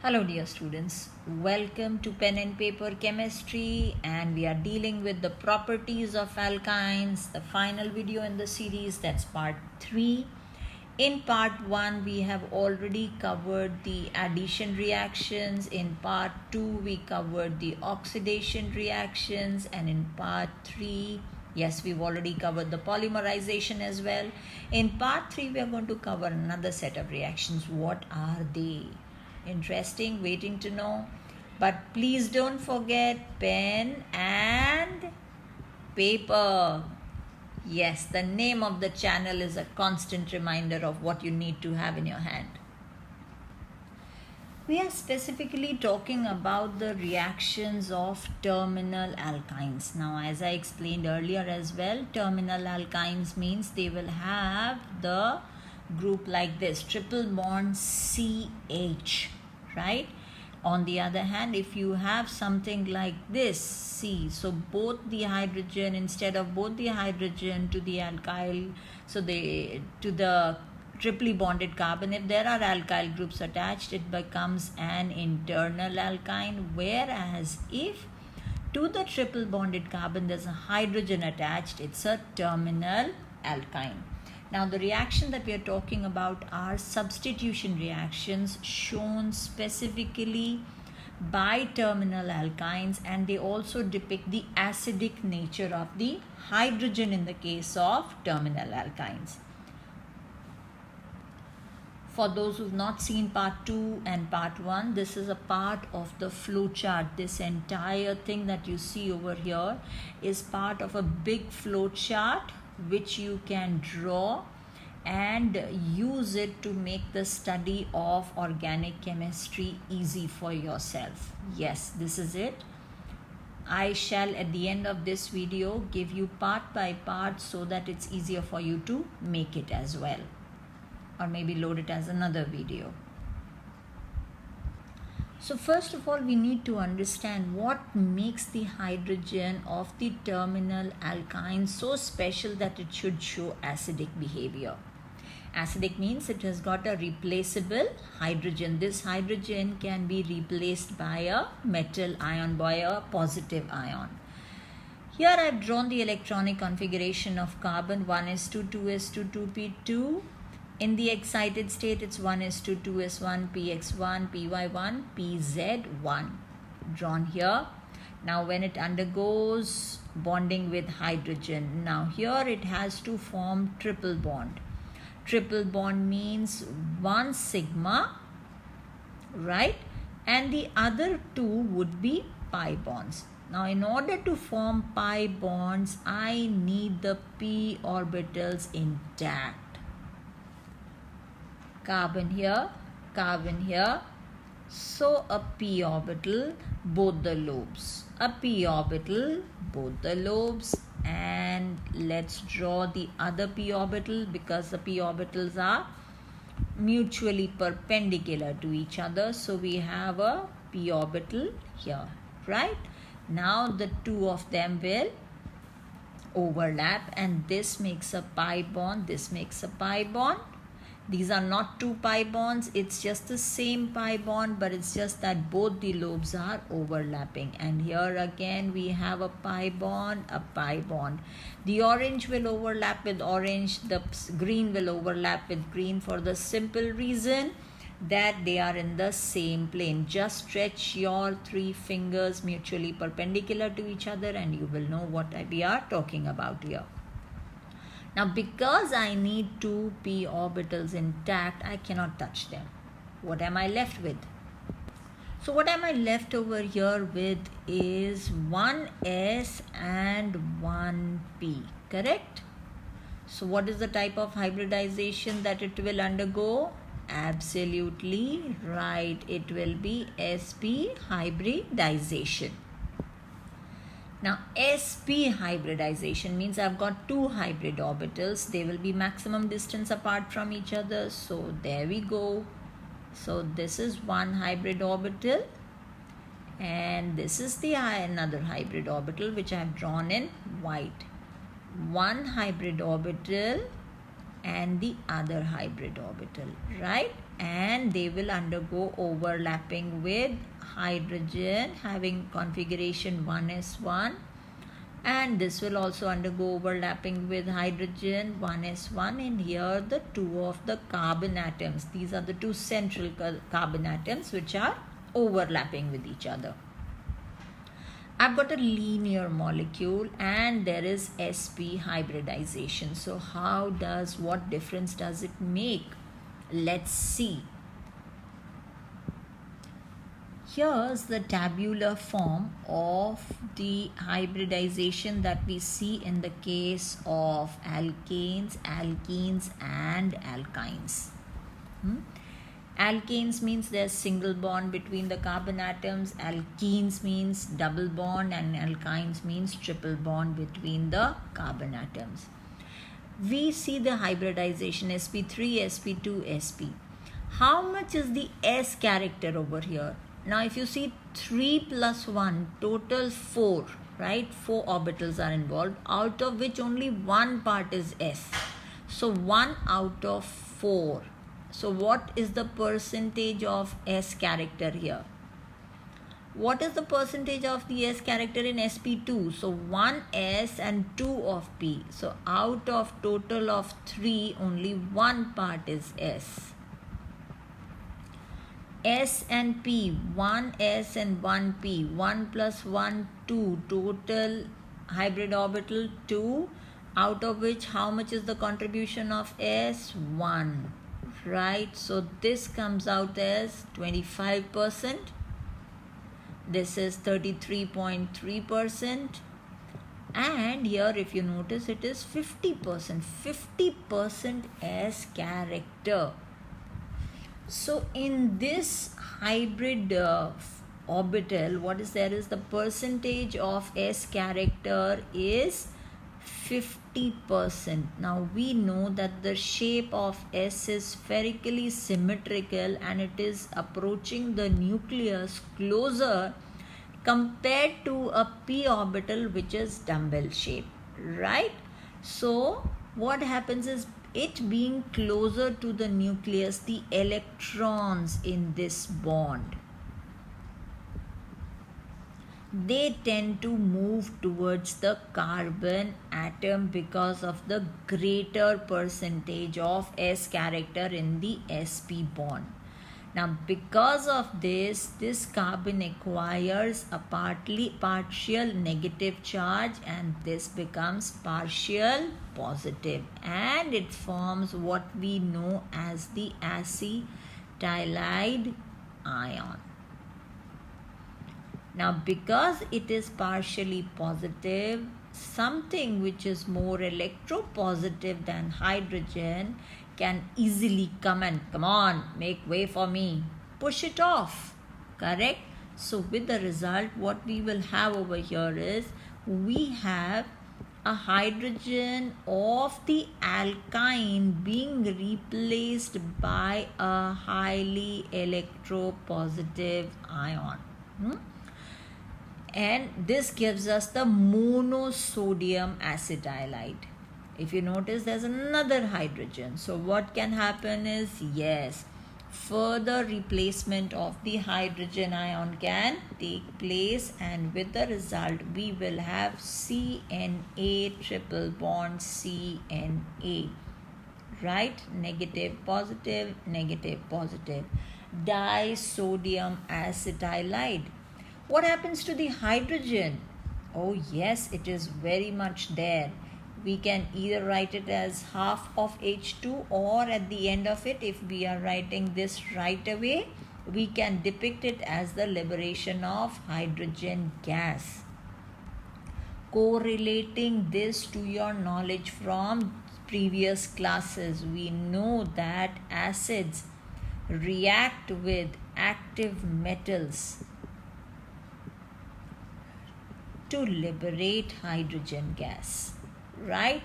Hello dear students, welcome to Pen and Paper Chemistry, and we are dealing with the properties of alkynes, the final video in the series. That's part 3. In part 1 we have already covered the addition reactions, in part 2 we covered the oxidation reactions, and in part 3 yes, we've already covered the polymerization as well. In part 3 we are going to cover another set of reactions. What are they? Interesting, waiting to know. But please don't forget pen and paper. Yes, the name of the channel is a constant reminder of what you need to have in your hand. We are specifically talking about the reactions of terminal alkynes. Now, as I explained earlier as well, terminal alkynes means they will have the group like this, triple bond CH, right? On the other hand, if you have something like this, C, so both the hydrogen, instead of both the hydrogen to the alkyl, so they to the triply bonded carbon, if there are alkyl groups attached, it becomes an internal alkyne, whereas if to the triple bonded carbon there's a hydrogen attached, it's a terminal alkyne. Now the reaction that we are talking about are substitution reactions shown specifically by terminal alkynes, and they also depict the acidic nature of the hydrogen in the case of terminal alkynes. For those who've not seen part 2 and part 1, this is a part of the flow chart. This entire thing that you see over here is part of a big flow chart which you can draw and use it to make the study of organic chemistry easy for yourself. Yes, this is it. I shall at the end of this video give you part by part so that it's easier for you to make it as well, or maybe load it as another video. So first of all, we need to understand what makes the hydrogen of the terminal alkyne so special that it should show acidic behavior. Acidic means it has got a replaceable hydrogen. This hydrogen can be replaced by a metal ion, by a positive ion. Here I have drawn the electronic configuration of carbon, 1s2, 2s2, 2p2. In the excited state, it's 1s2, 2s1, px1, py1, pz1 drawn here. Now when it undergoes bonding with hydrogen, now here it has to form triple bond. Triple bond means one sigma, right? And the other two would be pi bonds. Now in order to form pi bonds, I need the p orbitals intact. Carbon here, so a p orbital, both the lobes, a p orbital, both the lobes, and let's draw the other p orbital because the p orbitals are mutually perpendicular to each other, so we have a p orbital here, right? Now the two of them will overlap and this makes a pi bond, this makes a pi bond. These are not two pi bonds, it's just the same pi bond, but it's just that both the lobes are overlapping. And here again we have a pi bond, a pi bond. The orange will overlap with orange, the green will overlap with green for the simple reason that they are in the same plane. Just stretch your three fingers mutually perpendicular to each other and you will know what we are talking about here. Now because I need two p orbitals intact, I cannot touch them. What am I left with? So what am I left over here with is 1s and 1p, correct? So what is the type of hybridization that it will undergo? Absolutely right, it will be sp hybridization. Now sp hybridization means I've got two hybrid orbitals. They will be maximum distance apart from each other. So there we go. So this is one hybrid orbital and this is the another hybrid orbital which I have drawn in white. One hybrid orbital and the other hybrid orbital, right? and they will undergo overlapping with hydrogen having configuration 1s1, and this will also undergo overlapping with hydrogen 1s1, and here the two of the carbon atoms, these are the two central carbon atoms which are overlapping with each other. I've got a linear molecule and there is sp hybridization. So what difference does it make? Let's see. Here's the tabular form of the hybridization that we see in the case of alkanes, alkenes and alkynes. Alkanes means there's single bond between the carbon atoms, alkenes means double bond, and alkynes means triple bond between the carbon atoms. We see the hybridization sp3, sp2, sp. How much is the s character over here? Now if you see 3 plus 1, total 4, right? 4 orbitals are involved, out of which only one part is s. So 1 out of 4. So what is the percentage of s character here? What is the percentage of the s character in sp2? So 1 s and 2 of p. So out of total of 3, only one part is s. S and P, 1 S and 1 P, 1 plus 1, 2, total hybrid orbital 2, out of which how much is the contribution of S? 1, right? So this comes out as 25%, this is 33.3%, and here if you notice it is 50% S character. So in this hybrid orbital, what is there is the percentage of s character is 50%. Now we know that the shape of s is spherically symmetrical and it is approaching the nucleus closer compared to a p orbital which is dumbbell shape, right? So what happens is, it being closer to the nucleus, the electrons in this bond, they tend to move towards the carbon atom because of the greater percentage of s character in the sp bond. Now because of this carbon acquires a partial negative charge and this becomes partial positive, and it forms what we know as the acetylide ion. Now because it is partially positive, something which is more electropositive than hydrogen can easily come on, make way for me, push it off, correct? So with the result, what we will have over here is, we have a hydrogen of the alkyne being replaced by a highly electropositive ion. And this gives us the monosodium acetylide. If you notice, there's another hydrogen. So what can happen is, yes, further replacement of the hydrogen ion can take place, and with the result we will have CNA triple bond CNA, right? Negative positive, disodium acetylide. What happens to the hydrogen? Oh yes, it is very much there. We can either write it as half of H2, or at the end of it, if we are writing this right away, we can depict it as the liberation of hydrogen gas. Correlating this to your knowledge from previous classes, we know that acids react with active metals to liberate hydrogen gas, right?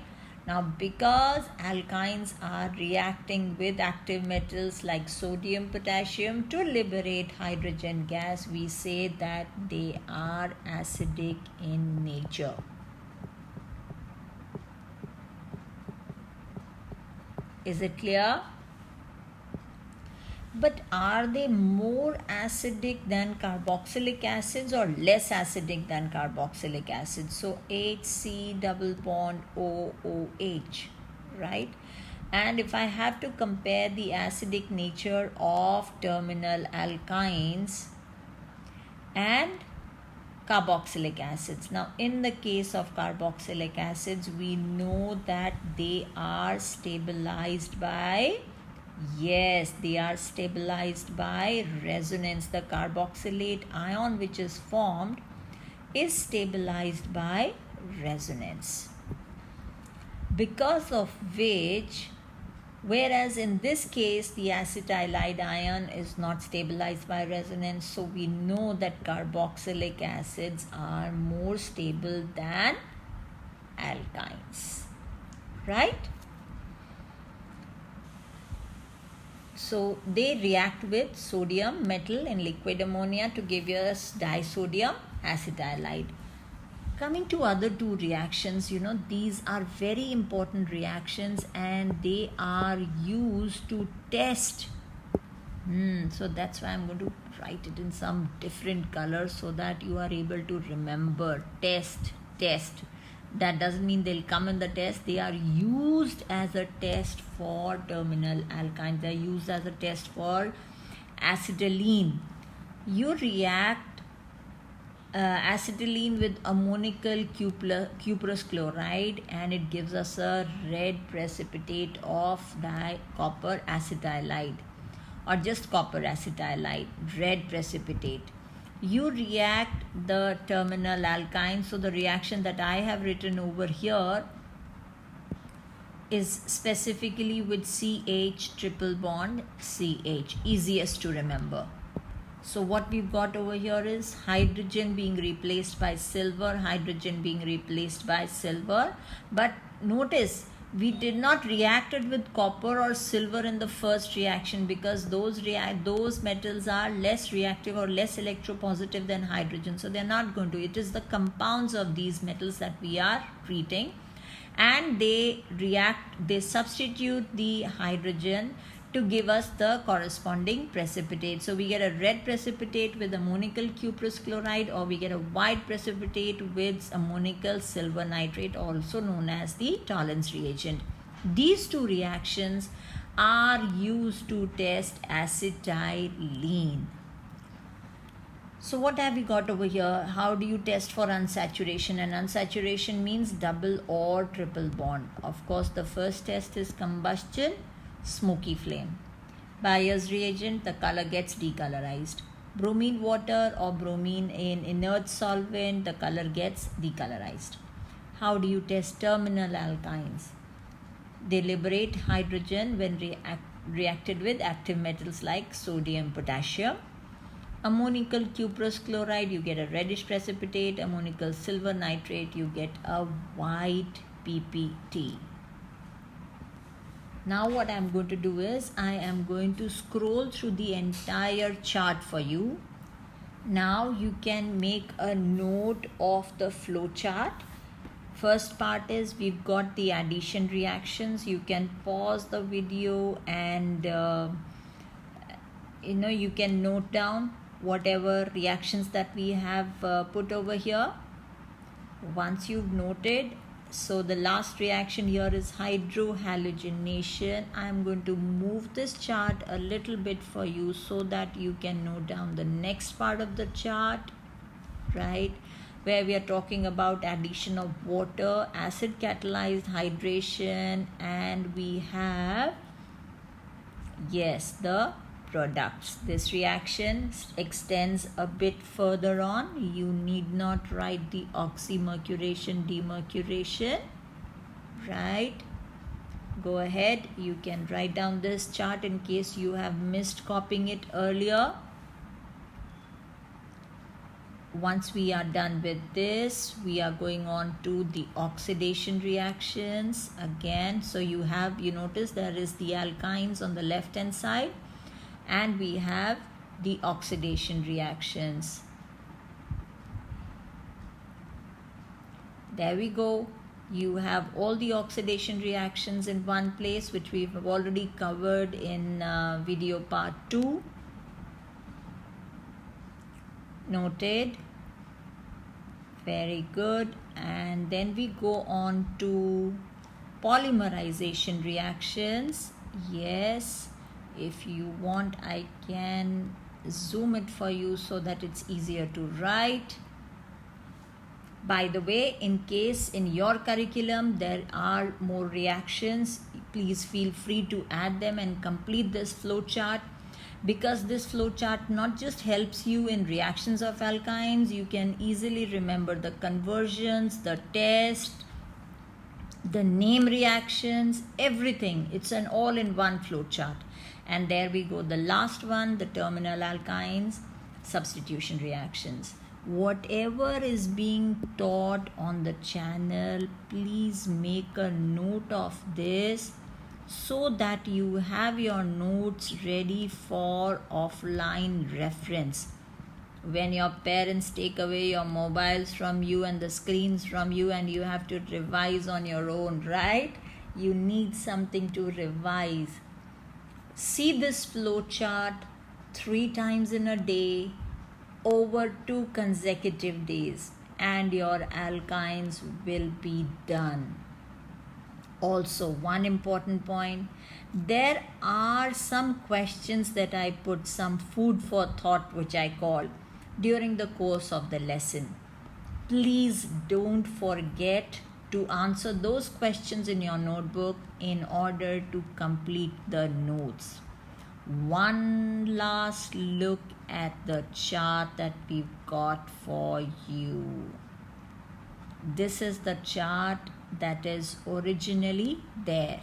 Now because alkynes are reacting with active metals like sodium, potassium to liberate hydrogen gas, we say that they are acidic in nature. Is it clear? But are they more acidic than carboxylic acids or less acidic than carboxylic acids? So HC double bond OOH, right? And if I have to compare the acidic nature of terminal alkynes and carboxylic acids. Now, in the case of carboxylic acids, we know that they are stabilized by, yes, they are stabilized by resonance. The carboxylate ion which is formed is stabilized by resonance. Because of which, whereas in this case the acetylide ion is not stabilized by resonance, so we know that carboxylic acids are more stable than alkynes, right? So they react with sodium metal in liquid ammonia to give us disodium acetylide. Coming to other two reactions, these are very important reactions and they are used to test. So that's why I'm going to write it in some different color so that you are able to remember. Test. That doesn't mean they'll come in the test. They are used as a test for terminal alkynes. They are used as a test for acetylene. You react acetylene with ammonical cuprous chloride and it gives us a red precipitate of copper acetylide or just copper acetylide, red precipitate. You react the terminal alkyne, so the reaction that I have written over here is specifically with CH triple bond CH, easiest to remember. So what we've got over here is hydrogen being replaced by silver, hydrogen being replaced by silver. But notice, we did not react it with copper or silver in the first reaction because those metals are less reactive or less electropositive than hydrogen. So they're not going to. It is the compounds of these metals that we are treating. And they substitute the hydrogen to give us the corresponding precipitate. So we get a red precipitate with ammonical cuprous chloride, or we get a white precipitate with ammonical silver nitrate, also known as the Tollens reagent. These two reactions are used to test acetylene. So what have we got over here? How do you test for unsaturation? And unsaturation means double or triple bond. Of course, the first test is combustion, smoky flame. Bayer's reagent, the color gets decolorized. Bromine water or bromine in inert solvent, the color gets decolorized. How do you test terminal alkynes? They liberate hydrogen when reacted with active metals like sodium, potassium. Ammonical cuprous chloride, you get a reddish precipitate. Ammonical silver nitrate, you get a white PPT. Now what I am going to do is I am going to scroll through the entire chart for you. Now you can make a note of the flow chart. First part is we've got the addition reactions. You can pause the video and you can note down whatever reactions that we have put over here. Once you've noted, so the last reaction here is hydrohalogenation. I am going to move this chart a little bit for you so that you can note down the next part of the chart, right? Where we are talking about addition of water, acid catalyzed hydration, and we have, yes, the products. This reaction extends a bit further on. You need not write the oxymercuration, demercuration, right? Go ahead, you can write down this chart in case you have missed copying it earlier. Once we are done with this, we are going on to the oxidation reactions again. So you notice there is the alkynes on the left hand side, and we have the oxidation reactions. There we go. You have all the oxidation reactions in one place, which we've already covered in video part 2. Noted. Very good. And then we go on to polymerization reactions. Yes, if you want, I can zoom it for you so that it's easier to write. By the way, in case in your curriculum there are more reactions, please feel free to add them and complete this flowchart, because this flowchart not just helps you in reactions of alkynes, you can easily remember the conversions, the test, the name reactions, everything. It's an all-in-one flowchart. And there we go, the last one, the terminal alkynes, substitution reactions. Whatever is being taught on the channel, please make a note of this so that you have your notes ready for offline reference. When your parents take away your mobiles from you and the screens from you and you have to revise on your own, right? You need something to revise. See this flowchart 3 times in a day over 2 consecutive days and your alkynes will be done. Also, one important point, there are some questions that I put some food for thought, which I call, during the course of the lesson. Please don't forget to answer those questions in your notebook in order to complete the notes. One last look at the chart that we've got for you. This is the chart that is originally there.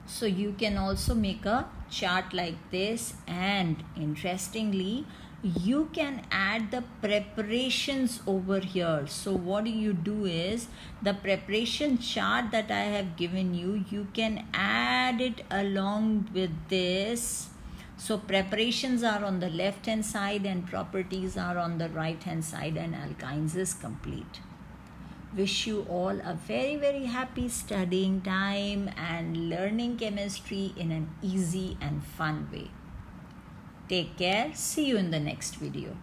So you can also make a chart like this, and interestingly, you can add the preparations over here. So what you do is, the preparation chart that I have given you, you can add it along with this. So preparations are on the left hand side and properties are on the right hand side, and alkynes is complete. Wish you all a very, very happy studying time and learning chemistry in an easy and fun way. Take care. See you in the next video.